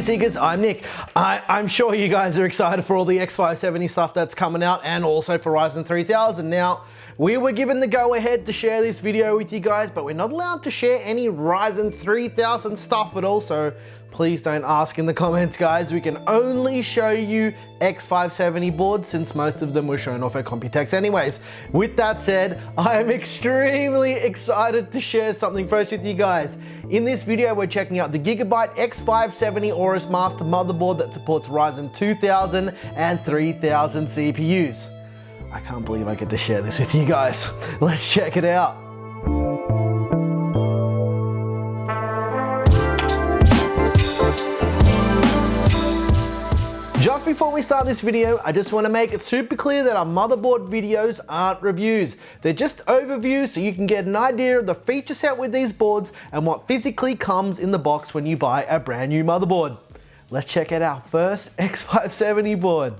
Gear Seekers, I'm Nick. I'm sure you guys are excited for all the X570 stuff that's coming out and also for Ryzen 3000. Now, we were given the go-ahead to share this video with you guys, but we're not allowed to share any Ryzen 3000 stuff at all, so please don't ask in the comments, guys. We can only show you X570 boards since most of them were shown off at Computex anyways. With that said, I am extremely excited to share something fresh with you guys. In this video, we're checking out the GIGABYTE X570 AORUS Master motherboard that supports Ryzen 2000 and 3000 CPUs. I can't believe I get to share this with you guys. Let's check it out. Just before we start this video, I just want to make it super clear that our motherboard videos aren't reviews. They're just overviews so you can get an idea of the feature set with these boards and what physically comes in the box when you buy a brand new motherboard. Let's check out our first X570 board.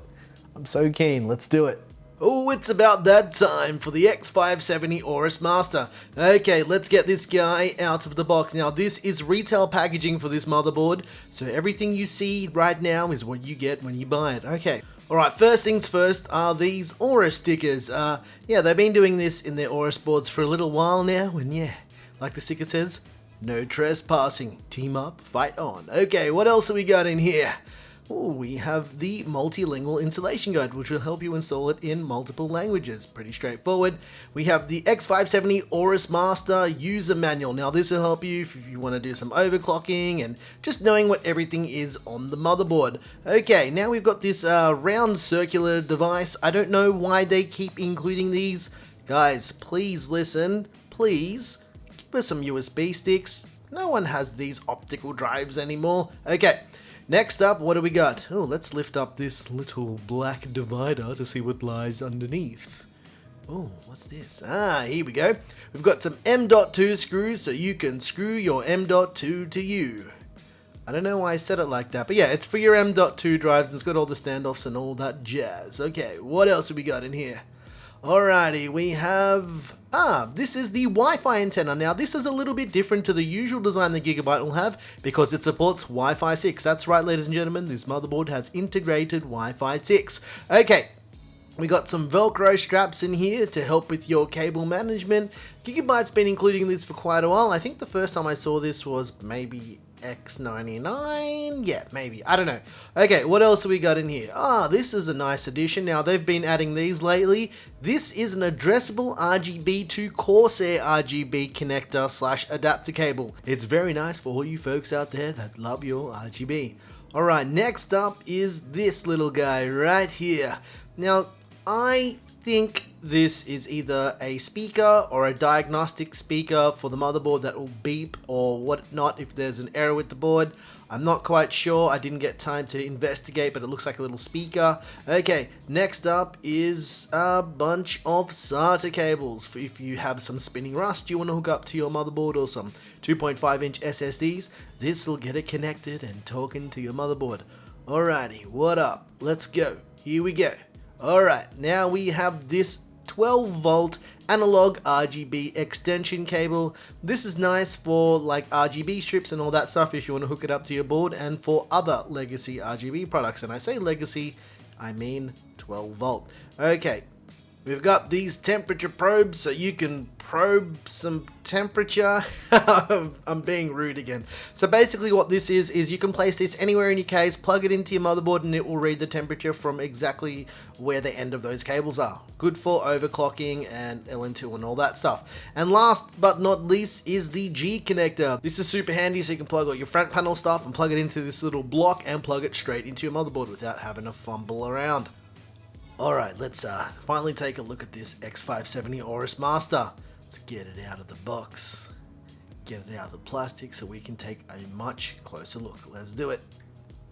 I'm so keen, let's do it. Oh, it's about that time for the X570 AORUS Master. Okay, let's get this guy out of the box. Now, this is retail packaging for this motherboard, so everything you see right now is what you get when you buy it. Okay. Alright, first things first are these AORUS stickers. Yeah, they've been doing this in their AORUS boards for a little while now, and yeah, like the sticker says, no trespassing. Team up, fight on. Okay, what else have we got in here? Oh, we have the multilingual installation guide, which will help you install it in multiple languages. Pretty straightforward. We have the X570 AORUS Master user manual. Now, this will help you if you want to do some overclocking and just knowing what everything is on the motherboard. Okay, now we've got this round circular device. I don't know why they keep including these. Guys, please listen. Please, give us some USB sticks. No one has these optical drives anymore. Okay. Next up, what do we got? Oh, let's lift up this little black divider to see what lies underneath. Oh, what's this? Ah, here we go. We've got some M.2 screws so you can screw your M.2 to you. I don't know why I said it like that, but yeah, it's for your M.2 drives and it's got all the standoffs and all that jazz. Okay, what else have we got in here? Alrighty, we have... this is the Wi-Fi antenna. Now, this is a little bit different to the usual design that GIGABYTE will have because it supports Wi-Fi 6. That's right, ladies and gentlemen, this motherboard has integrated Wi-Fi 6. Okay, we got some Velcro straps in here to help with your cable management. GIGABYTE's been including this for quite a while. I think the first time I saw this was maybe X99? Yeah, maybe. I don't know. Okay, what else have we got in here? This is a nice addition. Now, they've been adding these lately. This is an addressable RGB to Corsair RGB connector / adapter cable. It's very nice for all you folks out there that love your RGB. Alright, next up is this little guy right here. Now, I think this is either a speaker or a diagnostic speaker for the motherboard that will beep or whatnot if there's an error with the board. I'm not quite sure, I didn't get time to investigate, but it looks like a little speaker. Okay, next up is a bunch of SATA cables. For if you have some spinning rust you want to hook up to your motherboard or some 2.5-inch SSDs, this will get it connected and talking to your motherboard. Alrighty, what up? Let's go. Here we go. Alright, now we have this 12-volt analog RGB extension cable. This is nice for like RGB strips and all that stuff if you want to hook it up to your board and for other legacy RGB products. And I say legacy, I mean 12 volt. Okay, we've got these temperature probes so you can probe some temperature. I'm being rude again. So basically what this is you can place this anywhere in your case, plug it into your motherboard and it will read the temperature from exactly where the end of those cables are. Good for overclocking and LN2 and all that stuff. And last but not least is the G connector. This is super handy so you can plug all your front panel stuff and plug it into this little block and plug it straight into your motherboard without having to fumble around. Alright, let's finally take a look at this X570 AORUS Master. Let's get it out of the box, get it out of the plastic so we can take a much closer look. Let's do it.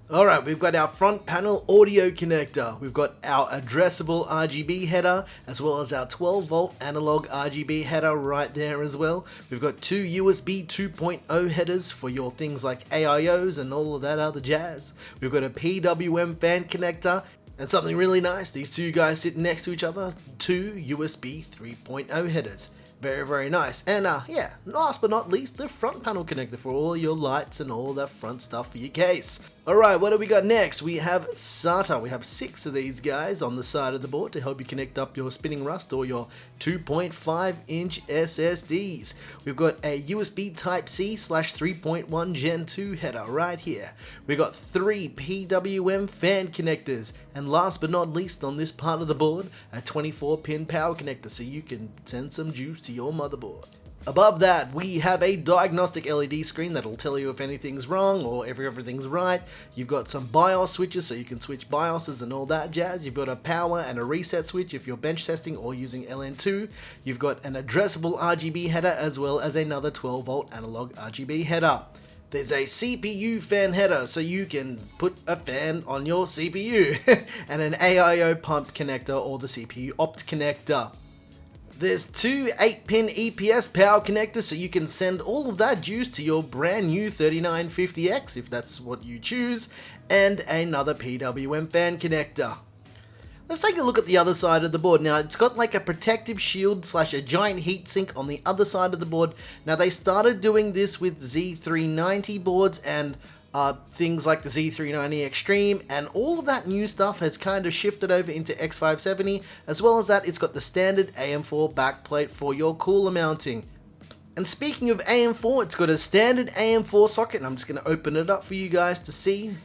Alright, we've got our front panel audio connector, we've got our addressable RGB header, as well as our 12 volt analog RGB header right there as well. We've got two USB 2.0 headers for your things like AIOs and all of that other jazz. We've got a PWM fan connector, and something really nice, these two guys sit next to each other, two USB 3.0 headers. Very, very nice. And yeah, last but not least, the front panel connector for all your lights and all that front stuff for your case. Alright, what do we got next? We have SATA. We have 6 of these guys on the side of the board to help you connect up your spinning rust or your 2.5-inch SSDs. We've got a USB Type-C / 3.1 Gen 2 header right here. We've got 3 PWM fan connectors, and last but not least on this part of the board, a 24-pin power connector so you can send some juice to your motherboard. Above that, we have a diagnostic LED screen that'll tell you if anything's wrong or if everything's right. You've got some BIOS switches so you can switch BIOSes and all that jazz. You've got a power and a reset switch if you're bench testing or using LN2. You've got an addressable RGB header as well as another 12-volt analog RGB header. There's a CPU fan header so you can put a fan on your CPU and an AIO pump connector or the CPU opt connector. There's 2 8-pin EPS power connectors so you can send all of that juice to your brand new 3950X if that's what you choose, and another PWM fan connector. Let's take a look at the other side of the board. Now, it's got like a protective shield / a giant heatsink on the other side of the board. Now, they started doing this with Z390 boards and things like the Z390 Extreme, and all of that new stuff has kind of shifted over into X570. As well as that, it's got the standard AM4 backplate for your cooler mounting. And speaking of AM4, it's got a standard AM4 socket, and I'm just going to open it up for you guys to see.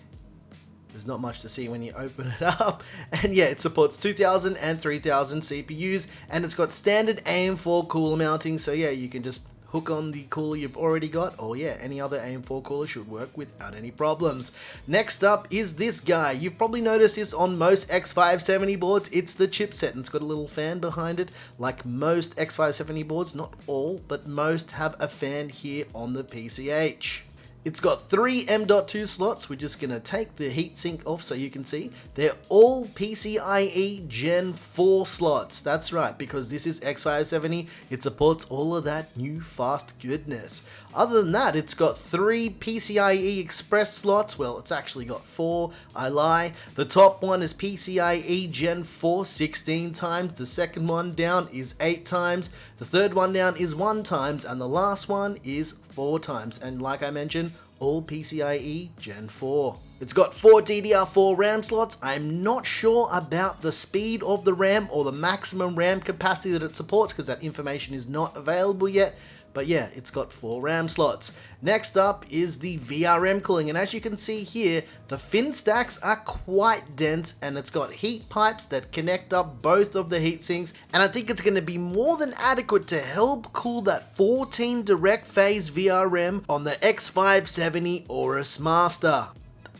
There's not much to see when you open it up. And yeah, it supports 2000 and 3000 CPUs, and it's got standard AM4 cooler mounting, so yeah, you can just hook on the cooler you've already got, or yeah, any other AM4 cooler should work without any problems. Next up is this guy. You've probably noticed this on most X570 boards. It's the chipset, and it's got a little fan behind it. Like most X570 boards, not all, but most have a fan here on the PCH. It's got 3 M.2 slots. We're just going to take the heatsink off so you can see. They're all PCIe Gen 4 slots. That's right, because this is X570. It supports all of that new fast goodness. Other than that, it's got 3 PCIe Express slots. Well, it's actually got 4. I lie. The top one is PCIe Gen 4 16 times. The second one down is 8 times. The third one down is 1 times. And the last one is 4 times. And like I mentioned, all PCIe Gen 4. It's got 4 DDR4 RAM slots. I'm not sure about the speed of the RAM or the maximum RAM capacity that it supports because that information is not available yet. But yeah, it's got 4 RAM slots. Next up is the VRM cooling, and as you can see here, the fin stacks are quite dense, and it's got heat pipes that connect up both of the heat sinks, and I think it's going to be more than adequate to help cool that 14 direct phase VRM on the X570 AORUS Master.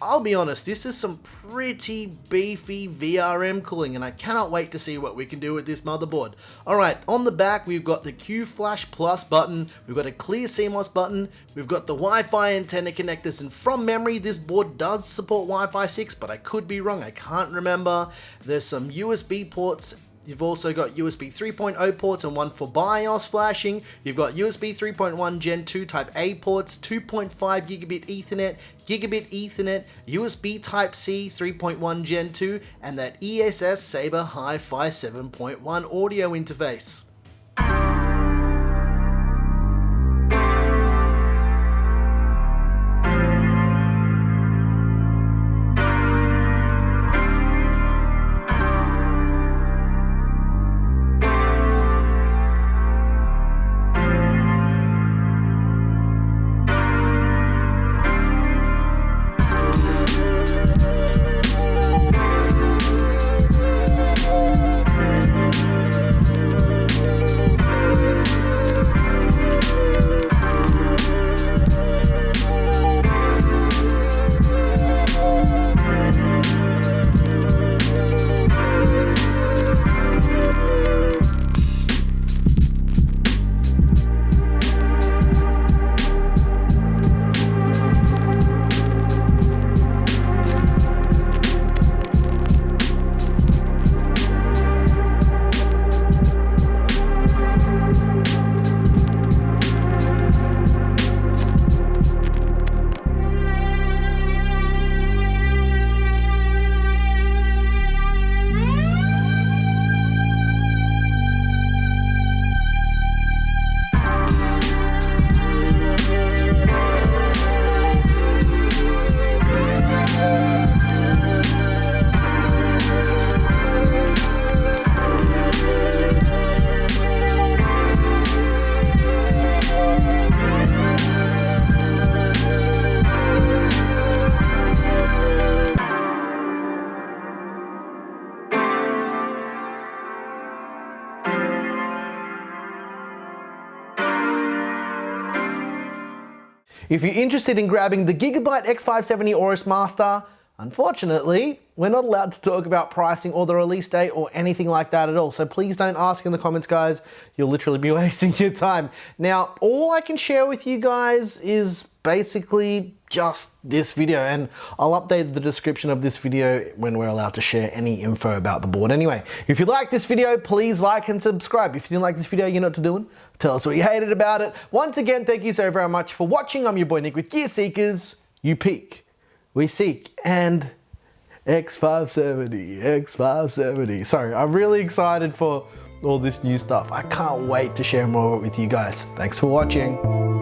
I'll be honest, this is some pretty beefy VRM cooling, and I cannot wait to see what we can do with this motherboard. Alright, on the back we've got the Q Flash Plus button, we've got a clear CMOS button, we've got the Wi-Fi antenna connectors, and from memory this board does support Wi-Fi 6, but I could be wrong, I can't remember. There's some USB ports. You've also got USB 3.0 ports and one for BIOS flashing. You've got USB 3.1 Gen 2 Type A ports, 2.5 Gigabit Ethernet, USB Type-C 3.1 Gen 2, and that ESS Sabre Hi-Fi 7.1 audio interface. If you're interested in grabbing the GIGABYTE X570 AORUS Master, unfortunately, we're not allowed to talk about pricing or the release date or anything like that at all. So please don't ask in the comments, guys. You'll literally be wasting your time. Now, all I can share with you guys is basically just this video, and I'll update the description of this video when we're allowed to share any info about the board. Anyway, if you like this video, please like and subscribe. If you didn't like this video, you know what to do. Tell us what you hated about it. Once again, thank you so very much for watching. I'm your boy Nick with Gear Seekers. You peek, we seek, and X570. Sorry, I'm really excited for all this new stuff. I can't wait to share more with you guys. Thanks for watching.